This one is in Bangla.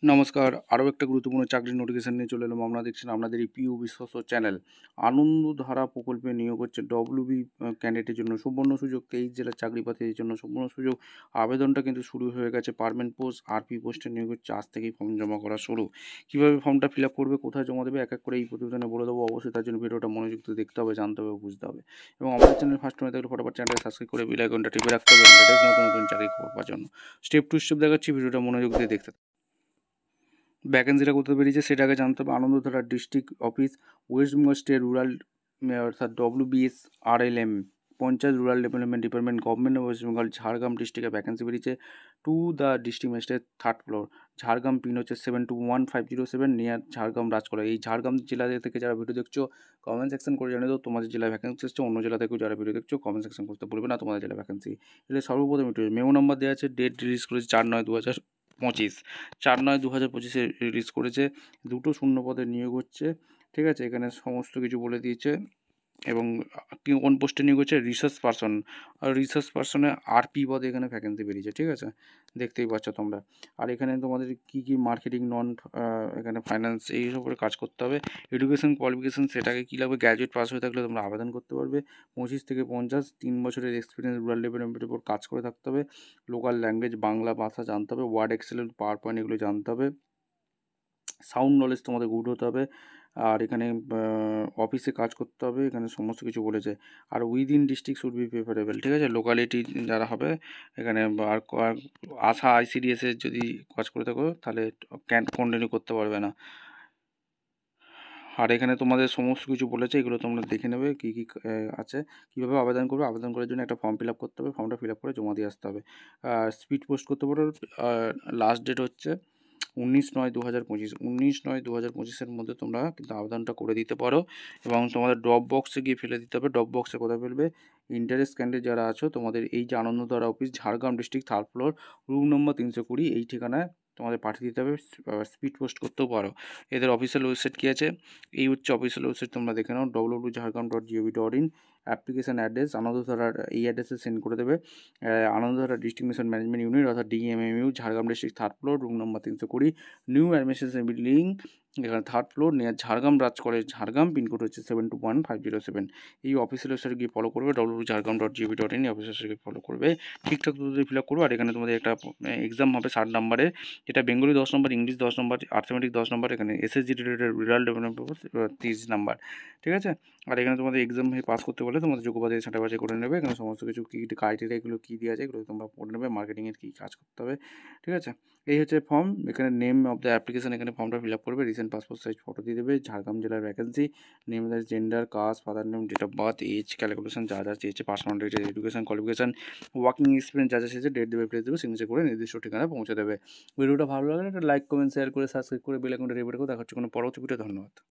নমস্কার, আরও একটা গুরুত্বপূর্ণ চাকরির নোটিফিকেশন নিয়ে চলে এলাম। আপনারা দেখছেন আপনাদের এই প্রিয় বিশ্বস্ত চ্যানেল আনন্দধারা প্রকল্পে নিয়োগ হচ্ছে ডব্লিউবি ক্যান্ডিডেটের জন্য সুবর্ণ সুযোগ। 23 জেলার চাকরি প্রার্থীদের জন্য সুবর্ণ সুযোগ। আবেদনটা কিন্তু শুরু হয়ে গেছে। পার্মানেন্ট পোস্ট আরপি পোস্টে নিয়োগ হচ্ছে, আজ থেকেই ফর্ম জমা করা শুরু। কীভাবে ফর্মটা ফিল আপ করবে, কোথায় জমা দেবে, এক এক করে এই প্রতিবেদনে বলে দেবো। অবশ্যই তার জন্য ভিডিওটা মনোযোগ দিয়ে দেখতে হবে, জানতে হবে, বুঝতে হবে। এবং আমাদের চ্যানেল ফার্স্ট হয়ে থাকলে ফটাফট চ্যানেলটা সাবস্ক্রাইব করে বেল আইকনটা টিপে রাখতে হবে লেটেস্ট নতুন নতুন চাকরি খবর পাওয়ার জন্য। স্টেপ টু স্টেপ দেখাচ্ছি, ভিডিওটা মনোযোগ দিয়ে দেখতে। ভ্যাকেন্সিটা কোথায় বেরিয়েছে সেটা আগে জানতে হবে। Anandadhara district office, West Bengal state rural অর্থাৎ WBS RLM panchayat rural development department government of West Bengal Jhargram ডিস্ট্রিক্টে ভ্যাকেন্সি বেরিয়েছে। To the district magistrate, 3rd floor, Jhargram, pin হচ্ছে 721507, নিয়ার ঝাড়গ্রাম রাজকলা। এই ঝাড়গ্রাম জেলা থেকে যারা ভিডিও দেখছো কমেন্ট সেকশন করে জানিয়ে দাও তোমাদের জেলায় ভ্যাকেন্সি এসছে। অন্য জেলা থেকেও যারা ভিডিও দেখছো কমেন্ট সেকশন করতে বলবে না তোমাদের জেলায় ভ্যাকেন্সি। এটা সর্বপ্রথম একটু মেমো নাম্বার দেওয়া আছে, ডেট রিলিজ করেছে 4/9/2025, 4/9/2025 রিলিজ করেছে। 2টো শূন্য পদে নিয়োগ হচ্ছে, ঠিক আছে। এখানে সমস্ত কিছু বলে দিয়েছে। এবং কোন পোস্টে নিয়োগ হচ্ছে, রিসার্চ পারসন। আর রিসার্চ পারসনে আরপি পদে এখানে ভ্যাকেন্সি বেরিয়েছে, ঠিক আছে, দেখতেই পাচ্ছ তোমরা। আর এখানে তোমাদের কী কী মার্কেটিং, নন এখানে ফাইন্যান্স, এইসব করে কাজ করতে হবে। এডুকেশন কোয়ালিফিকেশান সেটাকে কী লাগবে, গ্র্যাজুয়েট পাস হয়ে থাকলে তোমরা আবেদন করতে পারবে। 25 থেকে 50, 3 বছরের এক্সপিরিয়েন্স রুরাল ডেভেলপমেন্টের উপর কাজ করে থাকতে হবে। লোকাল ল্যাঙ্গুয়েজ বাংলা ভাষা জানতে হবে, ওয়ার্ড, এক্সেল, পাওয়ার পয়েন্ট এগুলো জানতে হবে। সাউন্ড নলেজ তোমাদের গুড হতে হবে। আর এখানে অফিসে কাজ করতে হবে, এখানে সমস্ত কিছু বলেছে। আর within district should be preferable, ঠিক আছে, লোকালিটি যারা হবে এখানে। আর আশা ICDS-এর যদি কাজ করে থাকো তাহলে কন্টিনিউ করতে পারবে না। আর এখানে তোমাদের সমস্ত কিছু বলেছে, এগুলো তোমরা দেখে নেবে কী কী আছে, কীভাবে আবেদন করবে। আবেদন করার জন্য একটা ফর্ম ফিল আপ করতে হবে, ফর্মটা ফিল আপ করে জমা দিয়ে আসতে হবে। স্পিড পোস্ট করতে পারো। লাস্ট ডেট হচ্ছে 19/9/2025, 19/9/2025-এর মধ্যে তোমরা কিন্তু আবেদনটা করে দিতে পারো। এবং তোমাদের ড্রপ বক্সে গিয়ে ফেলে দিতে হবে। ড্রপ বক্সে কোথায় ফেলবে, ইন্টারেস্ট ক্যান্ডিডেট যারা আছো তোমাদের এই যে Anandadhara office, Jhargram district, 3rd floor, room number 320, এই ঠিকানায় তোমাদের পাঠিয়ে দিতে হবে। স্পিড পোস্ট করতেও পারো। এদের অফিসিয়াল ওয়েবসাইট কী আছে, এই হচ্ছে অফিসিয়াল ওয়েবসাইট, তোমরা দেখে নাও, www.jharkhand.gov.in। অ্যাপ্লিকেশান অ্যাড্রেস আনন্দধারার এই অ্যাড্রেসে সেন্ড করে দেবে। Anandadhara district mission management unit অর্থাৎ DMMU, Jhargram district, 3rd floor, room number 320, new administration building, এখানে 3rd floor, near Jhargram Raj college, Jhargram, pin code হচ্ছে 721507। এই অফিসিয়াল ওয়েবসাইটে গিয়ে ফলো করবে, www.jharkhand.gov.in, এই অফিসিয়াল ওয়েবসাইটে ফলো করবে, ঠিকঠাক পদ্ধতি ফিল আপ করবে। আর এখানে তোমাদের একটা এক্সাম হবে 60 নম্বরের, যেটা বেঙ্গলি 10 নম্বর, ইংলিশ 10 নম্বর, আর্থমেটিক 10 নম্বর, এখানে SSG রিলেটেড রুরাল ডেভেলপমেন্ট 30 নম্বর, ঠিক আছে। আর এখানে তোমাদের এক্সাম পাস করতে বলে তোমাদের যোগ্যতা ছাঁটাই বাছাই করে নেবে। এখানে সমস্ত কিছু কী ক্রাইটেরিয়া, এগুলো কী দেওয়া আছে এগুলো তোমরা পড়ে নেবে, মার্কেটিংয়ের কী কাজ করতে হবে, ঠিক আছে। এই হচ্ছে ফর্ম। এখানে নেম অফ দ্য অ্যাপ্লিকেশন, এখানে ফর্মটা ফিল আপ করবে, রিসেন্ট পাসপোর্ট সাইজ ফটো দিয়ে দেবে, ঝাড়গ্রাম জেলার vacancy, name the gender, caste, father name, date of birth, age calculation যা যা চেয়েছে, personal details, education qualification, working experience যা যা চেয়েছে, ডেট দেবে, প্লেস দেবে, সিগনেচার করে নির্দিষ্ট ঠিকানায় পৌঁছে দেবে। ভিডিওটা ভালো লাগলে একটা লাইক, কমেন্ট, শেয়ার করে, সাবস্ক্রাইব করে বেল আইকনটা টিপে রেখো। দেখা হচ্ছে কোনো পরবর্তী ভিডিও। ধন্যবাদ।